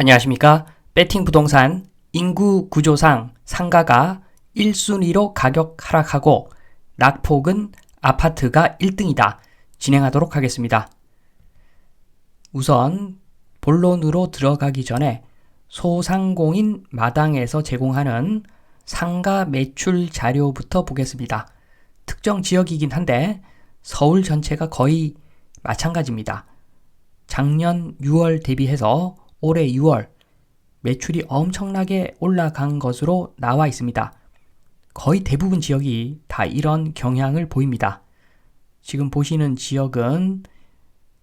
안녕하십니까. 배팅 부동산 인구 구조상 상가가 1순위로 가격 하락하고 낙폭은 아파트가 1등이다. 진행하도록 하겠습니다. 우선 본론으로 들어가기 전에 소상공인 마당에서 제공하는 상가 매출 자료부터 보겠습니다. 특정 지역이긴 한데 서울 전체가 거의 마찬가지입니다. 작년 6월 대비해서 올해 6월 매출이 엄청나게 올라간 것으로 나와 있습니다. 거의 대부분 지역이 다 이런 경향을 보입니다. 지금 보시는 지역은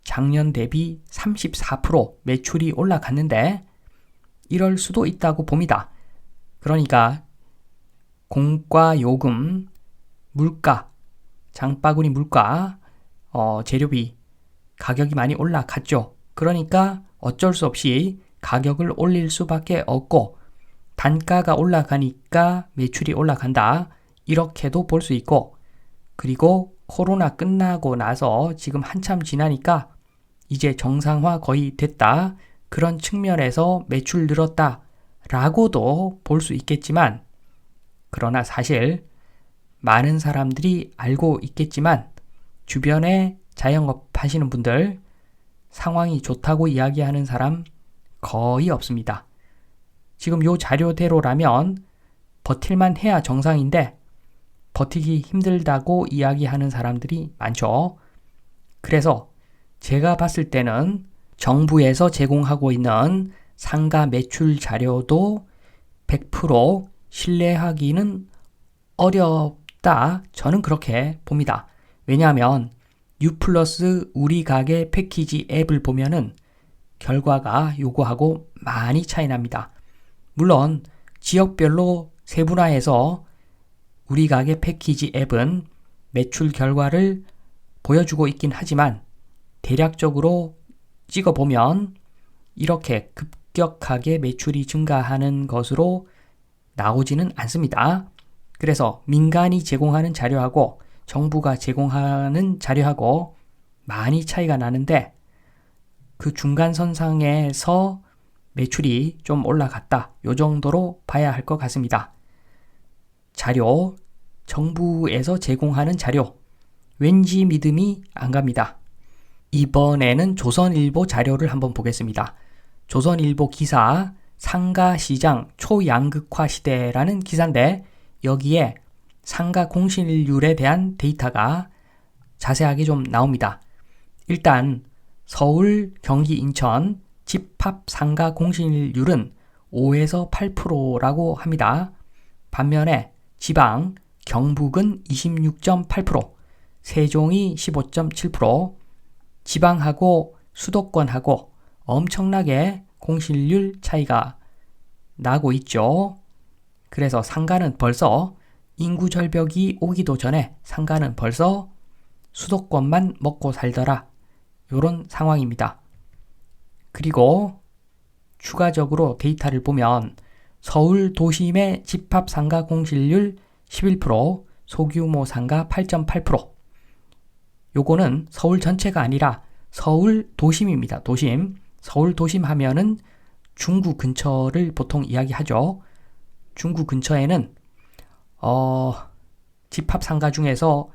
작년 대비 34% 매출이 올라갔는데 이럴 수도 있다고 봅니다. 그러니까 공과 요금, 물가, 장바구니 물가, 재료비 가격이 많이 올라갔죠. 그러니까 어쩔 수 없이 가격을 올릴 수밖에 없고 단가가 올라가니까 매출이 올라간다. 이렇게도 볼 수 있고 그리고 코로나 끝나고 나서 지금 한참 지나니까 이제 정상화 거의 됐다. 그런 측면에서 매출 늘었다. 라고도 볼 수 있겠지만 그러나 사실 많은 사람들이 알고 있겠지만 주변에 자영업 하시는 분들 상황이 좋다고 이야기하는 사람 거의 없습니다. 지금 요 자료대로라면 버틸만 해야 정상인데 버티기 힘들다고 이야기하는 사람들이 많죠. 그래서 제가 봤을 때는 정부에서 제공하고 있는 상가 매출 자료도 100% 신뢰하기는 어렵다. 저는 그렇게 봅니다. 왜냐하면 U+ 우리 가게 패키지 앱을 보면은 결과가 요거하고 많이 차이 납니다. 물론 지역별로 세분화해서 우리 가게 패키지 앱은 매출 결과를 보여주고 있긴 하지만 대략적으로 찍어보면 이렇게 급격하게 매출이 증가하는 것으로 나오지는 않습니다. 그래서 민간이 제공하는 자료하고 정부가 제공하는 자료하고 많이 차이가 나는데 그 중간선상에서 매출이 좀 올라갔다. 요 정도로 봐야 할 것 같습니다. 자료, 정부에서 제공하는 자료, 왠지 믿음이 안 갑니다. 이번에는 조선일보 자료를 한번 보겠습니다. 조선일보 기사 상가시장 초양극화 시대라는 기사인데 여기에 상가 공실률에 대한 데이터가 자세하게 좀 나옵니다. 일단 서울, 경기, 인천 집합 상가 공실률은 5에서 8%라고 합니다. 반면에 지방, 경북은 26.8%, 세종이 15.7%, 지방하고 수도권하고 엄청나게 공실률 차이가 나고 있죠. 그래서 상가는 벌써 인구 절벽이 오기도 전에 상가는 벌써 수도권만 먹고 살더라. 이런 상황입니다. 그리고 추가적으로 데이터를 보면 서울 도심의 집합 상가 공실률 11%, 소규모 상가 8.8%. 요거는 서울 전체가 아니라 서울 도심입니다. 도심. 서울 도심 하면은 중구 근처를 보통 이야기하죠. 중구 근처에는 집합 상가 중에서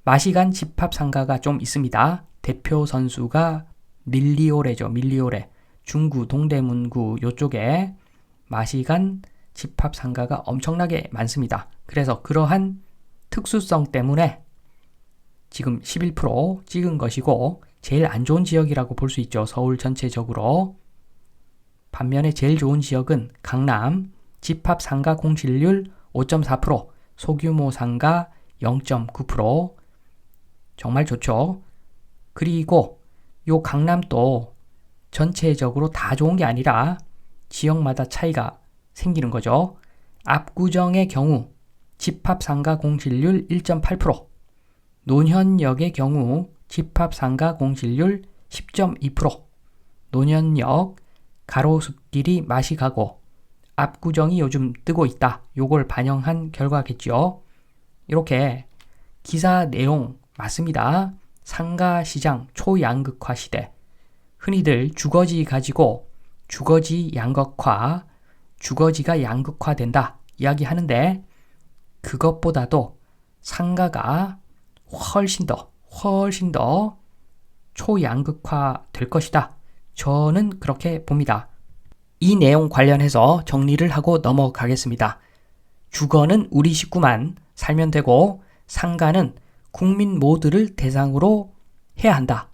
마시간 집합 상가가 좀 있습니다. 대표 선수가 밀리오레죠. 밀리오레. 중구 동대문구 요쪽에 마시간 집합 상가가 엄청나게 많습니다. 그래서 그러한 특수성 때문에 지금 11% 찍은 것이고 제일 안 좋은 지역이라고 볼 수 있죠. 서울 전체적으로. 반면에 제일 좋은 지역은 강남 집합 상가 공실률 5.4%, 소규모 상가 0.9%. 정말 좋죠. 그리고 요 강남도 전체적으로 다 좋은 게 아니라 지역마다 차이가 생기는 거죠. 압구정의 경우 집합 상가 공실률 1.8%, 논현역의 경우 집합 상가 공실률 10.2%, 논현역 가로수길이 맛이 가고 압구정이 요즘 뜨고 있다. 요걸 반영한 결과겠죠. 이렇게 기사 내용 맞습니다. 상가 시장 초양극화 시대. 흔히들 주거지 가지고 주거지 양극화, 주거지가 양극화된다 이야기하는데 그것보다도 상가가 훨씬 더 초양극화 될 것이다. 저는 그렇게 봅니다. 이 내용 관련해서 정리를 하고 넘어가겠습니다. 주거는 우리 식구만 살면 되고 상가는 국민 모두를 대상으로 해야 한다.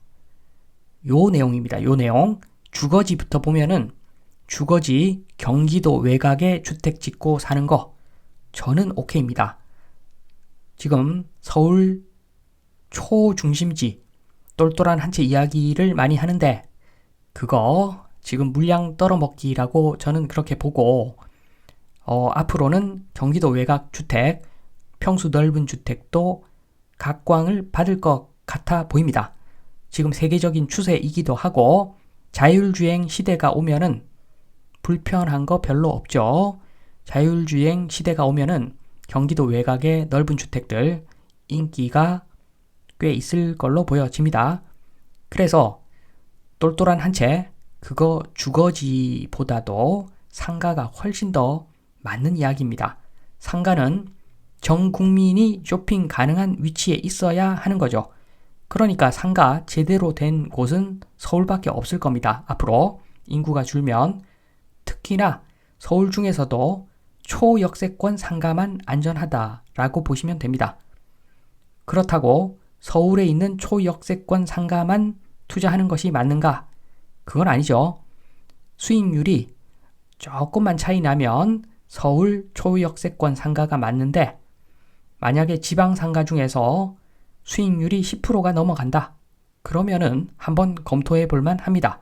요 내용입니다. 요 내용. 주거지부터 보면은 주거지 경기도 외곽에 주택 짓고 사는 거 저는 오케이입니다. 지금 서울 초중심지 똘똘한 한 채 이야기를 많이 하는데 그거 지금 물량 떨어먹기라고 저는 그렇게 보고 앞으로는 경기도 외곽 주택, 평수 넓은 주택도 각광을 받을 것 같아 보입니다. 지금 세계적인 추세이기도 하고 자율주행 시대가 오면은 불편한 거 별로 없죠. 자율주행 시대가 오면은 경기도 외곽의 넓은 주택들 인기가 꽤 있을 걸로 보여집니다. 그래서 똘똘한 한 채 그거 주거지보다도 상가가 훨씬 더 맞는 이야기입니다. 상가는 전 국민이 쇼핑 가능한 위치에 있어야 하는 거죠. 그러니까 상가 제대로 된 곳은 서울밖에 없을 겁니다. 앞으로 인구가 줄면 특히나 서울 중에서도 초역세권 상가만 안전하다라고 보시면 됩니다. 그렇다고 서울에 있는 초역세권 상가만 투자하는 것이 맞는가? 그건 아니죠. 수익률이 조금만 차이 나면 서울 초역세권 상가가 맞는데 만약에 지방 상가 중에서 수익률이 10%가 넘어간다. 그러면은 한번 검토해 볼 만 합니다.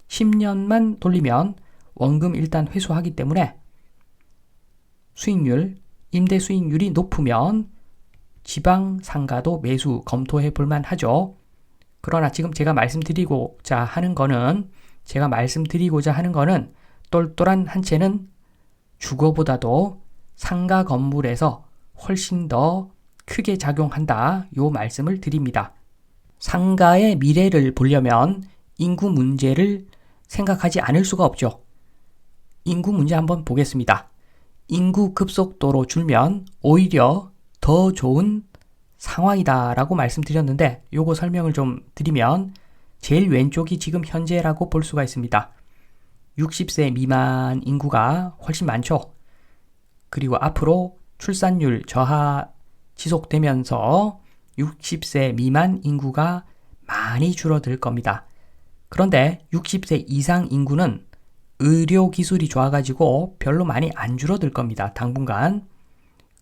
10년만 돌리면 원금 일단 회수하기 때문에 수익률, 임대 수익률이 높으면 지방 상가도 매수 검토해 볼 만 하죠. 그러나 지금 제가 말씀드리고자 하는 거는 똘똘한 한 채는 주거보다도 상가 건물에서 훨씬 더 크게 작용한다. 요 말씀을 드립니다. 상가의 미래를 보려면 인구 문제를 생각하지 않을 수가 없죠. 인구 문제 한번 보겠습니다. 인구 급속도로 줄면 오히려 더 좋은 상황이다라고 말씀드렸는데 요거 설명을 좀 드리면 제일 왼쪽이 지금 현재라고 볼 수가 있습니다. 60세 미만 인구가 훨씬 많죠. 그리고 앞으로 출산율 저하 지속되면서 60세 미만 인구가 많이 줄어들 겁니다. 그런데 60세 이상 인구는 의료 기술이 좋아가지고 별로 많이 안 줄어들 겁니다. 당분간.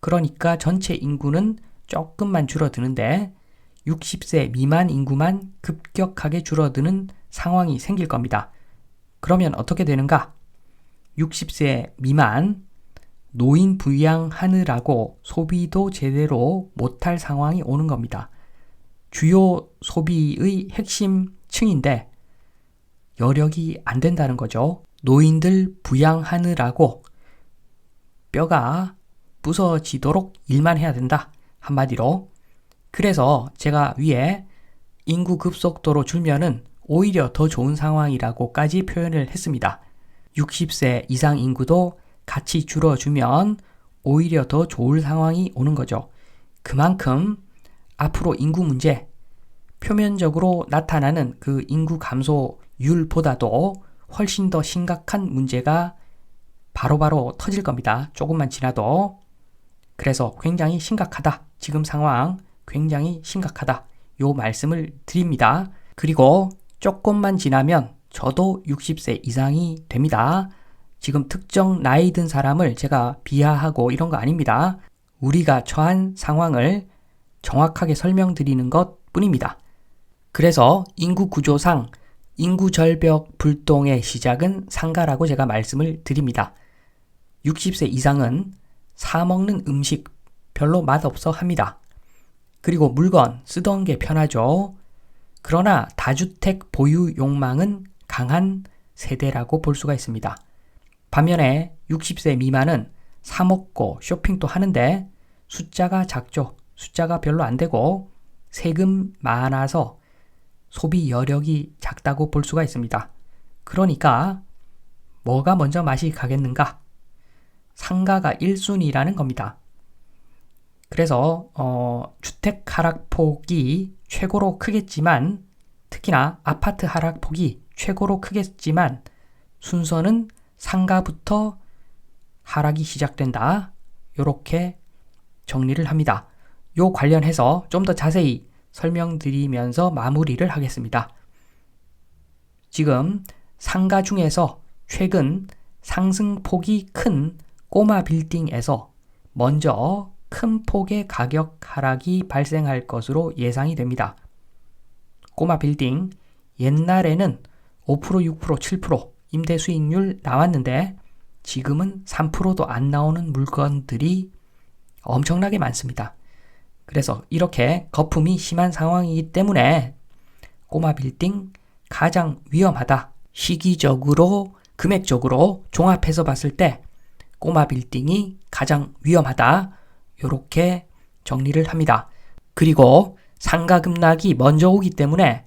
그러니까 전체 인구는 조금만 줄어드는데 60세 미만 인구만 급격하게 줄어드는 상황이 생길 겁니다. 그러면 어떻게 되는가? 60세 미만 노인 부양하느라고 소비도 제대로 못할 상황이 오는 겁니다. 주요 소비의 핵심 층인데 여력이 안 된다는 거죠. 노인들 부양하느라고 뼈가 부서지도록 일만 해야 된다. 한마디로. 그래서 제가 위에 인구 급속도로 줄면은 오히려 더 좋은 상황이라고까지 표현을 했습니다. 60세 이상 인구도 같이 줄어주면 오히려 더 좋을 상황이 오는 거죠. 그만큼 앞으로 인구 문제, 표면적으로 나타나는 그 인구 감소율보다도 훨씬 더 심각한 문제가 바로바로 터질 겁니다. 조금만 지나도. 그래서 굉장히 심각하다. 지금 상황 굉장히 심각하다. 요 말씀을 드립니다. 그리고 조금만 지나면 저도 60세 이상이 됩니다. 지금 특정 나이 든 사람을 제가 비하하고 이런 거 아닙니다. 우리가 처한 상황을 정확하게 설명드리는 것 뿐입니다. 그래서 인구 구조상 인구 절벽 불똥의 시작은 상가라고 제가 말씀을 드립니다. 60세 이상은 사 먹는 음식 별로 맛없어 합니다. 그리고 물건 쓰던 게 편하죠. 그러나 다주택 보유 욕망은 강한 세대라고 볼 수가 있습니다. 반면에 60세 미만은 사 먹고 쇼핑도 하는데 숫자가 작죠. 숫자가 별로 안 되고 세금 많아서 소비 여력이 작다고 볼 수가 있습니다. 그러니까 뭐가 먼저 맛이 가겠는가? 상가가 1순위라는 겁니다. 그래서 주택 하락폭이 최고로 크겠지만 특히나 아파트 하락폭이 최고로 크겠지만 순서는 상가부터 하락이 시작된다. 이렇게 정리를 합니다. 요 관련해서 좀 더 자세히 설명드리면서 마무리를 하겠습니다. 지금 상가 중에서 최근 상승폭이 큰 꼬마 빌딩에서 먼저 큰 폭의 가격 하락이 발생할 것으로 예상이 됩니다. 꼬마 빌딩, 옛날에는 5%, 6%, 7% 임대 수익률 나왔는데 지금은 3%도 안 나오는 물건들이 엄청나게 많습니다. 그래서 이렇게 거품이 심한 상황이기 때문에 꼬마 빌딩 가장 위험하다. 시기적으로, 금액적으로 종합해서 봤을 때 꼬마 빌딩이 가장 위험하다. 이렇게 정리를 합니다. 그리고 상가 급락이 먼저 오기 때문에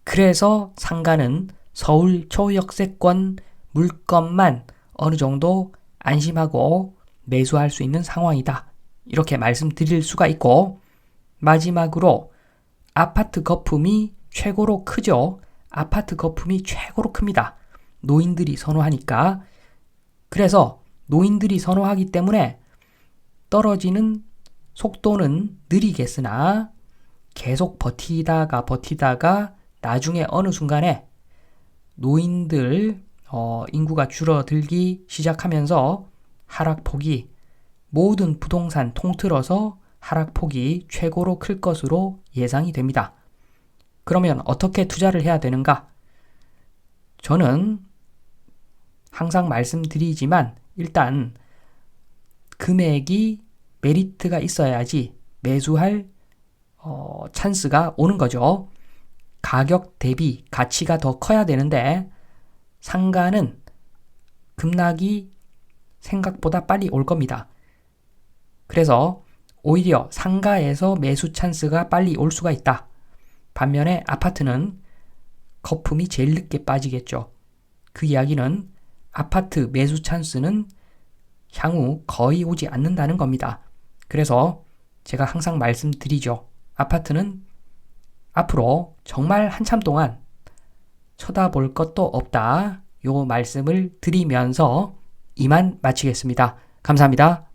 그래서 상가는 서울 초역세권 물건만 어느 정도 안심하고 매수할 수 있는 상황이다. 이렇게 말씀드릴 수가 있고 마지막으로 아파트 거품이 최고로 크죠. 아파트 거품이 최고로 큽니다. 노인들이 선호하니까. 그래서 노인들이 선호하기 때문에 떨어지는 속도는 느리겠으나 계속 버티다가 나중에 어느 순간에 노인들 인구가 줄어들기 시작하면서 하락폭이 모든 부동산 통틀어서 하락폭이 최고로 클 것으로 예상이 됩니다. 그러면 어떻게 투자를 해야 되는가? 저는 항상 말씀드리지만 일단 금액이 메리트가 있어야지 매수할 찬스가 오는 거죠. 가격 대비 가치가 더 커야 되는데 상가는 급락이 생각보다 빨리 올 겁니다. 그래서 오히려 상가에서 매수 찬스가 빨리 올 수가 있다. 반면에 아파트는 거품이 제일 늦게 빠지겠죠. 그 이야기는 아파트 매수 찬스는 향후 거의 오지 않는다는 겁니다. 그래서 제가 항상 말씀드리죠. 아파트는 앞으로 정말 한참 동안 쳐다볼 것도 없다. 요 말씀을 드리면서 이만 마치겠습니다. 감사합니다.